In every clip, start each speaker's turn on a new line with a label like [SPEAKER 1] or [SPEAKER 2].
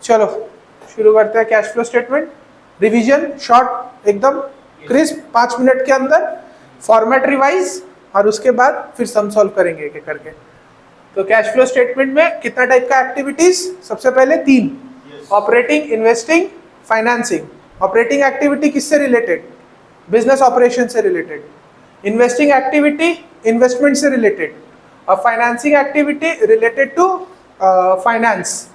[SPEAKER 1] चलो शुरू करते हैं cash flow statement. Revision short एकदम क्रिस्प 5 मिनट के अंदर, फॉर्मेट रिवाइज और उसके बाद फिर सम सॉल्व करेंगे एक एक करके। तो कैश फ्लो स्टेटमेंट में कितना टाइप का एक्टिविटीज? सबसे पहले 3, operating, investing, financing. Operating activity किससे रिलेटेड? बिजनेस ऑपरेशन से रिलेटेड। इन्वेस्टिंग एक्टिविटी इन्वेस्टमेंट से रिलेटेड, और financing activity related to finance.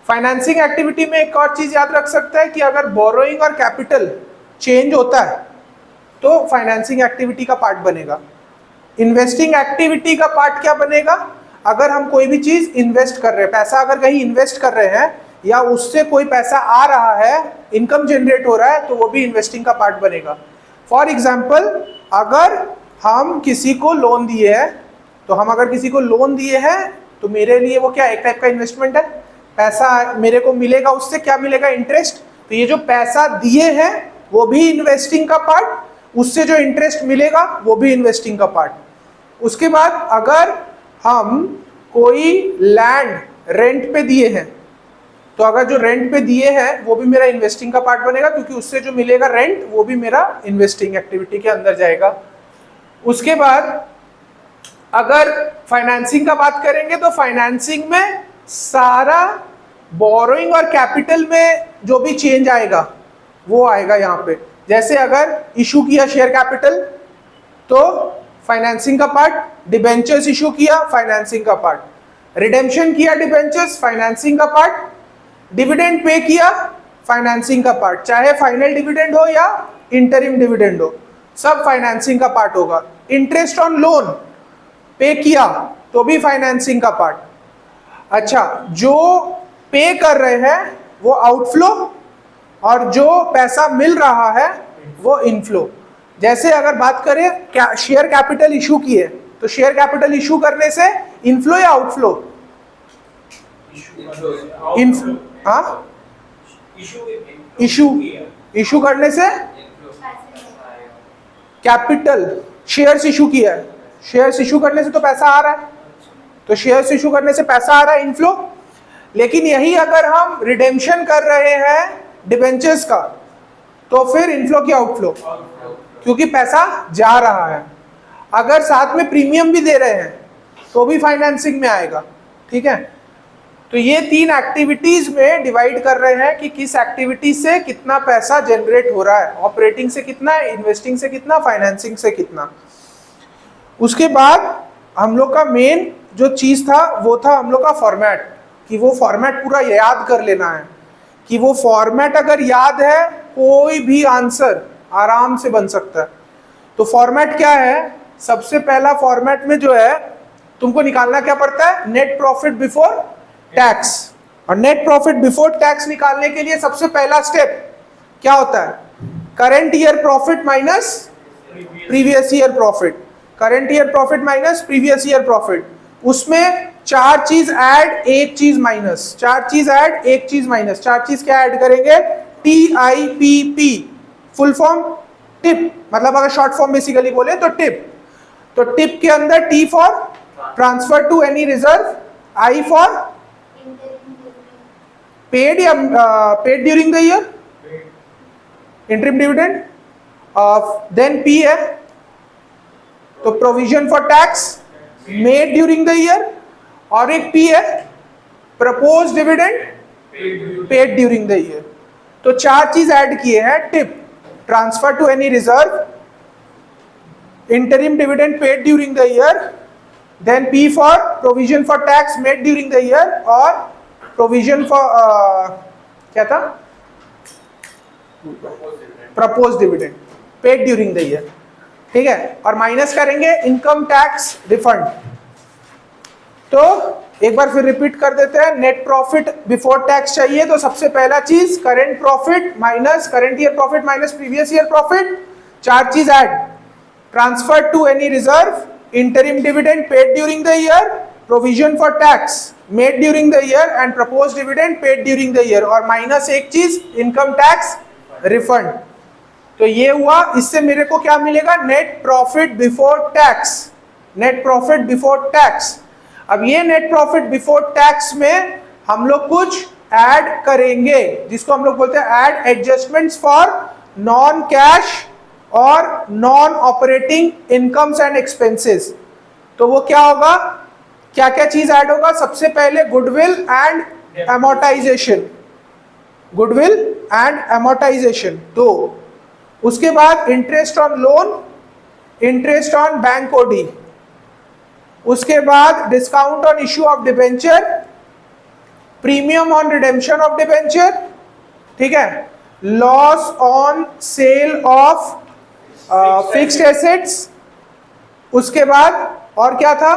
[SPEAKER 1] Financing activity में एक और चीज याद रख सकता है कि अगर बोरोइंग और कैपिटल चेंज होता है तो फाइनेंसिंग एक्टिविटी का पार्ट बनेगा। इन्वेस्टिंग एक्टिविटी का पार्ट क्या बनेगा? अगर हम कोई भी चीज इन्वेस्ट कर रहे हैं, पैसा अगर कहीं इन्वेस्ट कर रहे हैं या उससे कोई पैसा आ रहा है, इनकम जनरेट हो रहा है, तो वो भी इन्वेस्टिंग का पार्ट बनेगा। फॉर एग्जाम्पल, अगर हम किसी को लोन दिए हैं, तो हम अगर किसी को लोन दिए हैं तो मेरे लिए वो क्या एक टाइप का इन्वेस्टमेंट है। पैसा मेरे को मिलेगा, उससे क्या मिलेगा? इंटरेस्ट। तो ये जो पैसा दिए हैं वो भी इन्वेस्टिंग का पार्ट, उससे जो इंटरेस्ट मिलेगा वो भी इन्वेस्टिंग का पार्ट। उसके बाद अगर हम कोई लैंड रेंट पे दिए हैं, तो अगर जो रेंट पे दिए हैं वो भी मेरा इन्वेस्टिंग का पार्ट बनेगा, क्योंकि उससे जो मिलेगा रेंट वो भी मेरा इन्वेस्टिंग एक्टिविटी के अंदर जाएगा। उसके बाद अगर फाइनेंसिंग का बात करेंगे तो फाइनेंसिंग में सारा बोरोइंग और कैपिटल में जो भी चेंज आएगा वो आएगा यहाँ पे। जैसे अगर इशू किया शेयर कैपिटल तो फाइनेंसिंग का पार्ट, डिबेंचर्स इशू किया फाइनेंसिंग का पार्ट, रिडेम्पशन किया डिबेंचर्स फाइनेंसिंग का पार्ट, डिविडेंड पे किया फाइनेंसिंग का पार्ट, चाहे फाइनल डिविडेंड हो या इंटरिम डिविडेंड हो, सब फाइनेंसिंग का पार्ट होगा। इंटरेस्ट ऑन लोन पे किया तो भी फाइनेंसिंग का पार्ट। अच्छा, जो पे कर रहे हैं वो आउटफ्लो और जो पैसा मिल रहा है वो इनफ्लो। जैसे अगर बात करें शेयर कैपिटल इशू किए, तो शेयर कैपिटल इशू करने से इनफ्लो या आउटफ्लो? इनफ्लो। हाँ, इशू करने से कैपिटल, शेयर्स इशू किया है, शेयर्स इशू करने से तो पैसा आ रहा है, तो शेयर्स इशू करने से पैसा आ रहा है, इनफ्लो। लेकिन यही अगर हम रिडेम्पशन कर रहे हैं डिबेंचर्स का, तो फिर इनफ्लो की आउटफ्लो, क्योंकि पैसा जा रहा है। अगर साथ में प्रीमियम भी दे रहे हैं तो भी फाइनेंसिंग में आएगा। ठीक है, तो ये 3 एक्टिविटीज में डिवाइड कर रहे हैं कि किस एक्टिविटी से कितना पैसा जनरेट हो रहा है। ऑपरेटिंग से कितना, इन्वेस्टिंग से कितना, फाइनेंसिंग से कितना। उसके बाद हम लोग का मेन जो चीज था वो था हम लोग का फॉर्मेट, कि वो फॉर्मेट पूरा याद कर लेना है। कि वो फॉर्मेट अगर याद है कोई भी आंसर आराम से बन सकता है। तो फॉर्मेट क्या है? सबसे पहला फॉर्मेट में जो है तुमको निकालना क्या पड़ता है? Net profit before tax. और नेट प्रॉफिट बिफोर टैक्स निकालने के लिए सबसे पहला स्टेप क्या होता है? Current year profit minus previous year profit. Current year profit minus previous year profit. उसमें 4 चीज ऐड, 1 चीज माइनस, 4 चीज ऐड, 1 चीज माइनस। 4 चीज क्या ऐड करेंगे? TIPP, फुल फॉर्म टिप, मतलब अगर शॉर्ट फॉर्म बेसिकली बोले तो टिप। तो टिप के अंदर T for transfer to any reserve, I for paid या paid during the year, interim dividend, then P है तो provision for tax made during the year, और एक P है propose dividend paid during the year. तो 4 चीज add किए हैं, tip, transfer to any reserve, interim dividend paid during the year, then P for provision for tax made during the year, और provision for क्या था? Propose dividend paid during the year. ठीक है, और माइनस करेंगे income tax refund. तो एक बार फिर रिपीट कर देते हैं, नेट प्रॉफिट बिफोर टैक्स चाहिए तो सबसे पहला चीज current profit minus current year profit minus previous year profit. 4 चीज add, transfer to any reserve, interim dividend paid during the year, provision for tax made during the year and propose dividend paid during the year, और minus 1 चीज income tax refund. तो ये हुआ, इससे मेरे को क्या मिलेगा? Net profit before tax. Net profit before tax. अब ये नेट प्रॉफिट बिफोर टैक्स में हम लोग कुछ ऐड करेंगे, जिसको हम लोग बोलते हैं add adjustments for non cash और non operating incomes and expenses. तो वो क्या होगा, क्या क्या चीज ऐड होगा? सबसे पहले goodwill and amortisation, goodwill and amortisation 2। उसके बाद interest on loan, interest on bank OD. उसके बाद discount on issue of debenture, premium on redemption of debenture, ठीक है, loss on sale of fixed assets. उसके बाद और क्या था?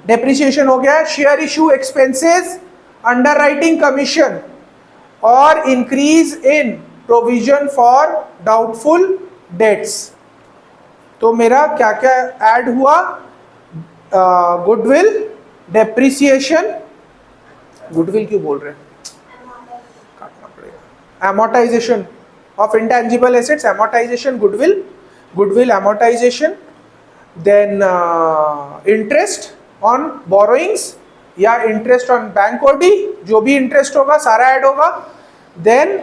[SPEAKER 1] डेप्रिसिएशन हो गया, share issue expenses, underwriting commission और increase in provision for doubtful debts. तो मेरा क्या क्या ऐड हुआ? गुडविल, डेप्रिसिएशन, गुडविल क्यों बोल रहे हैं, काटना पड़ेगा, amortization of intangible assets, amortization, goodwill amortization, then interest on borrowings या interest on bank OD, जो भी interest होगा सारा ऐड होगा, then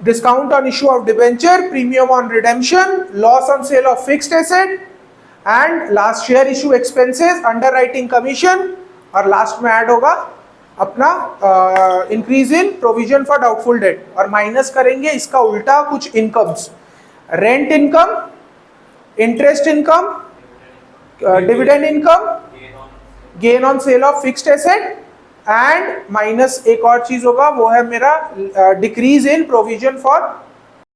[SPEAKER 1] discount on issue of debenture, premium on redemption, loss on sale of fixed asset and last share issue expenses, underwriting commission और last में add होगा अपना increase in provision for doubtful debt और minus करेंगे इसका उल्टा कुछ incomes, rent income, interest income, dividend income, gain on sale of fixed asset and minus एक और चीज होगा वो है मेरा डिक्रीज इन प्रोविजन फॉर